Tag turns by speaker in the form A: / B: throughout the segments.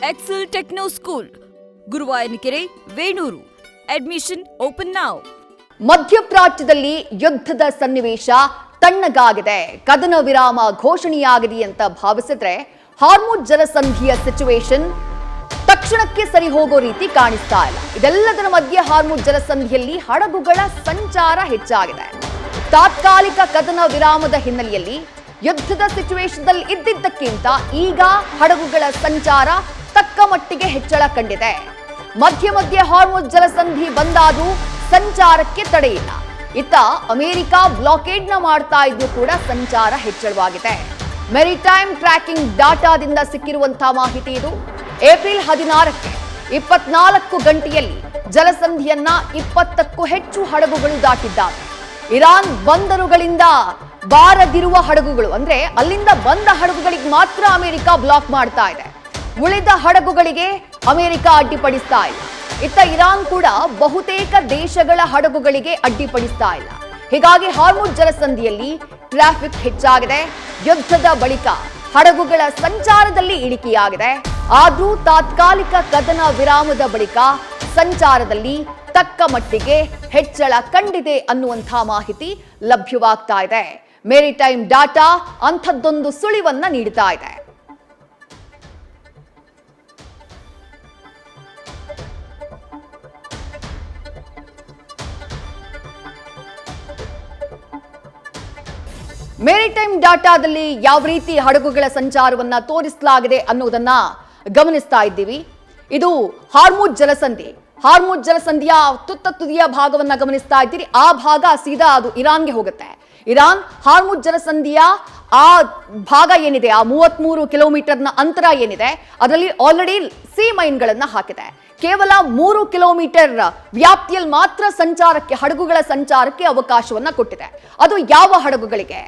A: Excel techno school, Guruvayanakere, Venur. Admission open now.
B: ಮಧ್ಯಪ್ರಾಚ್ಯದಲ್ಲಿ ಯುದ್ಧದ ಸನ್ನಿವೇಶ ತಣ್ಣಗಾಗಿದೆ, ಕದನ ವಿರಾಮ ಘೋಷಣೆಯಾಗಿದೆ ಅಂತ ಭಾವಿಸಿದ್ರೆ ಹಾರ್ಮುಜ್ ಜಲಸಂಧಿಯ ಸಿಚುವೇಶನ್ ತಕ್ಷಣಕ್ಕೆ ಸರಿ ಹೋಗೋ ರೀತಿ ಕಾಣಿಸ್ತಾ ಇಲ್ಲ. ಇದೆಲ್ಲದರ ಮಧ್ಯೆ ಹಾರ್ಮುಜ್ ಜಲಸಂಧಿಯಲ್ಲಿ ಹಡಗುಗಳ ಸಂಚಾರ ಹೆಚ್ಚಾಗಿದೆ. ತಾತ್ಕಾಲಿಕ ಕದನ ವಿರಾಮದ ಹಿನ್ನೆಲೆಯಲ್ಲಿ ಯುದ್ಧದ ಸಿಚುವೇಶನ್ ಇದ್ದಿದ್ದಕ್ಕಿಂತ ಈಗ ಹಡಗುಗಳ ಸಂಚಾರ ತಕ್ಕ ಮಟ್ಟಿಗೆ ಹೆಚ್ಚಳ ಕಂಡಿದೆ. ಮಧ್ಯೆ ಮಧ್ಯೆ ಹಾರ್ಮುಜ್ ಜಲಸಂಧಿ ಬಂದಾದ್ರೂ ಸಂಚಾರಕ್ಕೆ ತಡೆಯಿಲ್ಲ. ಇತ್ತ ಅಮೆರಿಕ ಬ್ಲಾಕೇಡ್ನ ಮಾಡ್ತಾ ಇದ್ದು ಕೂಡ ಸಂಚಾರ ಹೆಚ್ಚಳವಾಗಿದೆ. ಮೆರಿಟೈಮ್ ಟ್ರ್ಯಾಕಿಂಗ್ ಡಾಟಾದಿಂದ ಸಿಕ್ಕಿರುವಂತಹ ಮಾಹಿತಿ ಇದು. ಏಪ್ರಿಲ್ 16ಕ್ಕೆ 24 ಗಂಟೆಯಲ್ಲಿ ಜಲಸಂಧಿಯನ್ನ 20ಕ್ಕೂ ಹೆಚ್ಚು ಹಡಗುಗಳು ದಾಟಿದ್ದಾವೆ. ಇರಾನ್ ಬಂದರುಗಳಿಂದ ಬಾರದಿರುವ ಹಡಗುಗಳು, ಅಂದ್ರೆ ಅಲ್ಲಿಂದ ಬಂದ ಹಡಗುಗಳಿಗೆ ಮಾತ್ರ ಅಮೆರಿಕ ಬ್ಲಾಕ್ ಮಾಡ್ತಾ ಇದೆ. ಉಳಿದ ಹಡಗುಗಳಿಗೆ ಅಮೆರಿಕ ಅಡ್ಡಿಪಡಿಸ್ತಾ ಇಲ್ಲ. ಇತ್ತ ಇರಾನ್ ಕೂಡ ಬಹುತೇಕ ದೇಶಗಳ ಹಡಗುಗಳಿಗೆ ಅಡ್ಡಿಪಡಿಸ್ತಾ ಇಲ್ಲ. ಹೀಗಾಗಿ ಹಾರ್ಮುಜ್ ಜಲಸಂಧಿಯಲ್ಲಿ ಟ್ರಾಫಿಕ್ ಹೆಚ್ಚಾಗಿದೆ. ಯುದ್ಧದ ಬಳಿಕ ಹಡಗುಗಳ ಸಂಚಾರದಲ್ಲಿ ಇಳಿಕೆಯಾಗಿದೆ. ಆದ್ರೂ ತಾತ್ಕಾಲಿಕ ಕದನ ವಿರಾಮದ ಬಳಿಕ ಸಂಚಾರದಲ್ಲಿ ತಕ್ಕ ಮಟ್ಟಿಗೆ ಹೆಚ್ಚಳ ಕಂಡಿದೆ ಅನ್ನುವಂಥ ಮಾಹಿತಿ ಲಭ್ಯವಾಗ್ತಾ ಇದೆ. ಮೆರಿಟೈಮ್ ಡಾಟಾ ಅಂಥದ್ದೊಂದು ಸುಳಿವನ್ನ ನೀಡ್ತಾ ಇದೆ. ಮೆರಿಟೈಮ್ ಡಾಟಾದಲ್ಲಿ ಯಾವ ರೀತಿ ಹಡಗುಗಳ ಸಂಚಾರವನ್ನ ತೋರಿಸಲಾಗಿದೆ ಅನ್ನೋದನ್ನ ಗಮನಿಸ್ತಾ ಇದ್ದೀವಿ. ಇದು ಹಾರ್ಮುಜ್ ಜಲಸಂಧಿ. ಹಾರ್ಮುಜ್ ಜಲಸಂಧಿಯ ತುದಿಯ ಭಾಗವನ್ನ ಗಮನಿಸ್ತಾ ಇದ್ದೀರಿ. ಆ ಭಾಗ ಸೀದಾ ಅದು ಇರಾನ್ಗೆ ಹೋಗುತ್ತೆ. ಇರಾನ್ ಹಾರ್ಮುಜ್ ಜಲಸಂಧಿಯ ಆ ಭಾಗ ಏನಿದೆ, ಆ 33 ಕಿಲೋಮೀಟರ್ನ ಅಂತರ ಏನಿದೆ, ಅದರಲ್ಲಿ ಆಲ್ರೆಡಿ ಸಿ ಮೈನ್ಗಳನ್ನ ಹಾಕಿದೆ. ಕೇವಲ 3 ಕಿಲೋಮೀಟರ್ ವ್ಯಾಪ್ತಿಯಲ್ಲಿ ಮಾತ್ರ ಸಂಚಾರಕ್ಕೆ, ಹಡಗುಗಳ ಸಂಚಾರಕ್ಕೆ ಅವಕಾಶವನ್ನ ಕೊಟ್ಟಿದೆ. ಅದು ಯಾವ ಹಡಗುಗಳಿಗೆ?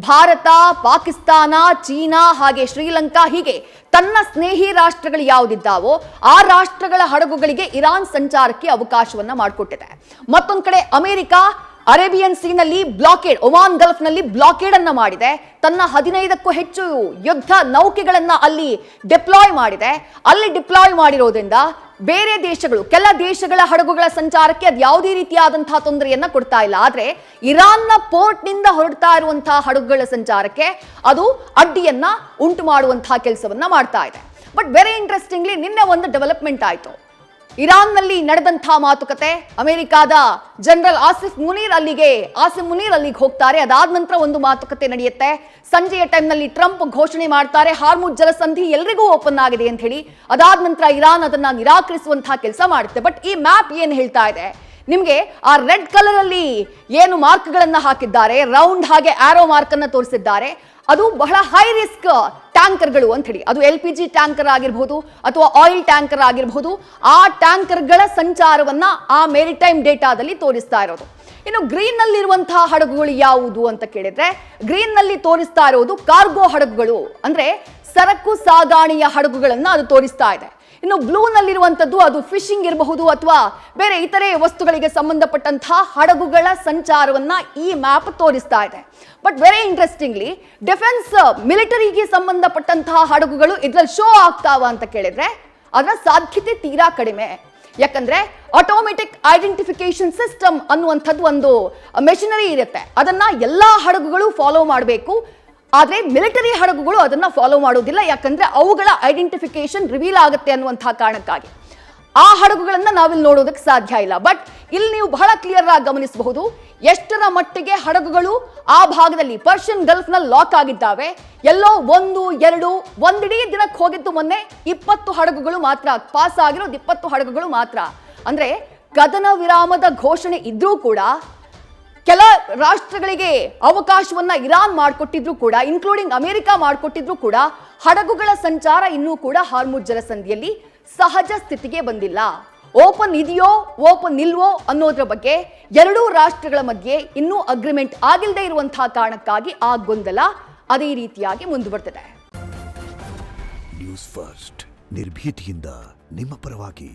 B: ಭಾರತ, ಪಾಕಿಸ್ತಾನ, ಚೀನಾ ಹಾಗೆ ಶ್ರೀಲಂಕಾ, ಹೀಗೆ ತನ್ನ ಸ್ನೇಹಿ ರಾಷ್ಟ್ರಗಳು ಯಾವುದಿದ್ದಾವೋ ಆ ರಾಷ್ಟ್ರಗಳ ಹಡಗುಗಳಿಗೆ ಇರಾನ್ ಸಂಚಾರಕ್ಕೆ ಅವಕಾಶವನ್ನ ಮಾಡಿಕೊಟ್ಟಿದೆ. ಮತ್ತೊಂದು ಕಡೆ ಅಮೆರಿಕ ಅರೇಬಿಯನ್ ಸೀನಲ್ಲಿ ಬ್ಲಾಕೇಡ್, ಒಮಾನ್ ಗಲ್ಫ್ ನಲ್ಲಿ ಬ್ಲಾಕೇಡ್ ಅನ್ನ ಮಾಡಿದೆ. ತನ್ನ 15ಕ್ಕೂ ಹೆಚ್ಚು ಯುದ್ಧ ನೌಕೆಗಳನ್ನ ಅಲ್ಲಿ ಡಿಪ್ಲಾಯ್ ಮಾಡಿದೆ. ಅಲ್ಲಿ ಡಿಪ್ಲಾಯ್ ಮಾಡಿರೋದ್ರಿಂದ ಬೇರೆ ದೇಶಗಳು, ಕೆಲ ದೇಶಗಳ ಹಡಗುಗಳ ಸಂಚಾರಕ್ಕೆ ಅದು ಯಾವುದೇ ರೀತಿಯಾದಂತಹ ತೊಂದರೆಯನ್ನ ಕೊಡ್ತಾ ಇಲ್ಲ. ಆದ್ರೆ ಇರಾನ್ನ ಪೋರ್ಟ್ ನಿಂದ ಹೊರಡ್ತಾ ಇರುವಂತಹ ಹಡಗುಗಳ ಸಂಚಾರಕ್ಕೆ ಅದು ಅಡ್ಡಿಯನ್ನ ಉಂಟು ಮಾಡುವಂತಹ ಕೆಲಸವನ್ನ ಮಾಡ್ತಾ ಇದೆ. ಬಟ್ ವೆರಿ ಇಂಟ್ರೆಸ್ಟಿಂಗ್ಲಿ ನಿನ್ನೆ ಒಂದು ಡೆವಲಪ್ಮೆಂಟ್ ಆಯ್ತು. ಇರಾನ್ನಲ್ಲಿ ನಡೆದಂತಹ ಮಾತುಕತೆ, ಅಮೆರಿಕಾದ ಜನರಲ್ ಆಸಿಫ್ ಮುನೀರ್ ಅಲ್ಲಿಗೆ ಹೋಗ್ತಾರೆ. ಅದಾದ ನಂತರ ಒಂದು ಮಾತುಕತೆ ನಡೆಯುತ್ತೆ. ಸಂಜೆಯ ಟೈಮ್ನಲ್ಲಿ ಟ್ರಂಪ್ ಘೋಷಣೆ ಮಾಡ್ತಾರೆ ಹಾರ್ಮುಜ್ ಜಲಸಂಧಿ ಎಲ್ರಿಗೂ ಓಪನ್ ಆಗಿದೆ ಅಂತ ಹೇಳಿ. ಅದಾದ ನಂತರ ಇರಾನ್ ಅದನ್ನ ನಿರಾಕರಿಸುವಂತಹ ಕೆಲಸ ಮಾಡುತ್ತೆ. ಬಟ್ ಈ ಮ್ಯಾಪ್ ಏನ್ ಹೇಳ್ತಾ ಇದೆ, ನಿಮ್ಗೆ ಆ ರೆಡ್ ಕಲರ್ ಅಲ್ಲಿ ಏನು ಮಾರ್ಕ್ಗಳನ್ನ ಹಾಕಿದ್ದಾರೆ, ರೌಂಡ್ ಹಾಗೆ ಆರೋ ಮಾರ್ಕ್ ಅನ್ನ ತೋರಿಸಿದ್ದಾರೆ, ಅದು ಬಹಳ ಹೈ ರಿಸ್ಕ್ ಟ್ಯಾಂಕರ್ಗಳು ಅಂತ ಹೇಳಿ. ಅದು LPG ಟ್ಯಾಂಕರ್ ಆಗಿರಬಹುದು ಅಥವಾ ಆಯಿಲ್ ಟ್ಯಾಂಕರ್ ಆಗಿರಬಹುದು. ಆ ಟ್ಯಾಂಕರ್ಗಳ ಸಂಚಾರವನ್ನ ಆ ಮೆರಿಟೈಮ್ ಡೇಟಾದಲ್ಲಿ ತೋರಿಸ್ತಾ ಇರೋದು. ಇನ್ನು ಗ್ರೀನ್ ನಲ್ಲಿ ಇರುವಂತಹ ಹಡಗುಗಳು ಯಾವುದು ಅಂತ ಕೇಳಿದ್ರೆ, ಗ್ರೀನ್ ನಲ್ಲಿ ತೋರಿಸ್ತಾ ಇರೋದು ಕಾರ್ಗೋ ಹಡಗುಗಳು, ಅಂದ್ರೆ ಸರಕು ಸಾಗಾಣೆಯ ಹಡಗುಗಳನ್ನ ಅದು ತೋರಿಸ್ತಾ ಇದೆ. ಇನ್ನು ಬ್ಲೂ ನಲ್ಲಿರುವಂತದ್ದು ಅದು ಫಿಶಿಂಗ್ ಇರಬಹುದು ಅಥವಾ ಬೇರೆ ಇತರೆ ವಸ್ತುಗಳಿಗೆ ಸಂಬಂಧಪಟ್ಟಂತಹ ಹಡಗುಗಳ ಸಂಚಾರವನ್ನ ಈ ಮ್ಯಾಪ್ ತೋರಿಸ್ತಾ ಇದೆ. ಬಟ್ ವೆರಿ ಇಂಟ್ರೆಸ್ಟಿಂಗ್ಲಿ ಡಿಫೆನ್ಸ್ ಮಿಲಿಟರಿಗೆ ಸಂಬಂಧಪಟ್ಟಂತಹ ಹಡಗುಗಳು ಇದ್ರಲ್ಲಿ ಶೋ ಆಗ್ತಾವ ಅಂತ ಕೇಳಿದ್ರೆ ಅದರ ಸಾಧ್ಯತೆ ತೀರಾ ಕಡಿಮೆ. ಯಾಕಂದ್ರೆ ಆಟೋಮೆಟಿಕ್ ಐಡೆಂಟಿಫಿಕೇಶನ್ ಸಿಸ್ಟಮ್ ಅನ್ನುವಂಥದ್ದು ಒಂದು ಮೆಷಿನರಿ ಇರುತ್ತೆ. ಅದನ್ನ ಎಲ್ಲಾ ಹಡಗುಗಳು ಫಾಲೋ ಮಾಡಬೇಕು. ಆದ್ರೆ ಮಿಲಿಟರಿ ಹಡಗುಗಳು ಅದನ್ನ ಫಾಲೋ ಮಾಡೋದಿಲ್ಲ. ಯಾಕಂದ್ರೆ ಅವುಗಳ ಐಡೆಂಟಿಫಿಕೇಶನ್ ರಿವೀಲ್ ಆಗುತ್ತೆ ಅನ್ನುವಂತಹ ಕಾರಣಕ್ಕಾಗಿ ಆ ಹಡಗುಗಳನ್ನ ನಾವಿಲ್ಲಿ ನೋಡೋದಕ್ಕೆ ಸಾಧ್ಯ ಇಲ್ಲ. ಬಟ್ ಇಲ್ಲಿ ನೀವು ಬಹಳ ಕ್ಲಿಯರ್ ಆಗಿ ಗಮನಿಸಬಹುದು ಎಷ್ಟರ ಮಟ್ಟಿಗೆ ಹಡಗುಗಳು ಆ ಭಾಗದಲ್ಲಿ ಪರ್ಷಿಯನ್ ಗಲ್ಫ್ ನಲ್ಲಿ ಲಾಕ್ ಆಗಿದ್ದಾವೆ. ಎಲ್ಲೋ 1, 2 ಒಂದಿಡೀ ದಿನಕ್ಕೆ ಹೋಗಿದ್ದು ಮೊನ್ನೆ 20 ಹಡಗುಗಳು ಮಾತ್ರ ಪಾಸ್ ಆಗಿರೋದು, 20 ಹಡಗುಗಳು ಮಾತ್ರ. ಅಂದ್ರೆ ಕದನ ವಿರಾಮದ ಘೋಷಣೆ ಇದ್ರೂ ಕೂಡ ಕೆಲ ರಾಷ್ಟ್ರಗಳಿಗೆ ಅವಕಾಶವನ್ನ ಇರಾನ್ ಮಾಡಿಕೊಟ್ಟಿದ್ರು ಕೂಡ, ಇನ್ಕ್ಲೂಡಿಂಗ್ ಅಮೆರಿಕ ಮಾಡಿಕೊಟ್ಟಿದ್ರು ಕೂಡ, ಹಡಗುಗಳ ಸಂಚಾರ ಇನ್ನೂ ಕೂಡ ಹಾರ್ಮುಜ್ ಜಲಸಂಧಿಯಲ್ಲಿ ಸಹಜ ಸ್ಥಿತಿಗೆ ಬಂದಿಲ್ಲ. ಓಪನ್ ಇದೆಯೋ ಓಪನ್ ಇಲ್ವೋ ಅನ್ನೋದ್ರ ಬಗ್ಗೆ ಎರಡೂ ರಾಷ್ಟ್ರಗಳ ಮಧ್ಯೆ ಇನ್ನೂ ಅಗ್ರಿಮೆಂಟ್ ಆಗಿಲ್ಲದೆ ಇರುವಂತಹ ಕಾರಣಕ್ಕಾಗಿ ಆ ಗೊಂದಲ ಅದೇ ರೀತಿಯಾಗಿ ಮುಂದುವರೆದಿದೆ.
C: ನ್ಯೂಸ್ ಫಸ್ಟ್ ನಿರ್ಭೀತಿಯಿಂದ ನಿಮ್ಮ ಪರವಾಗಿ.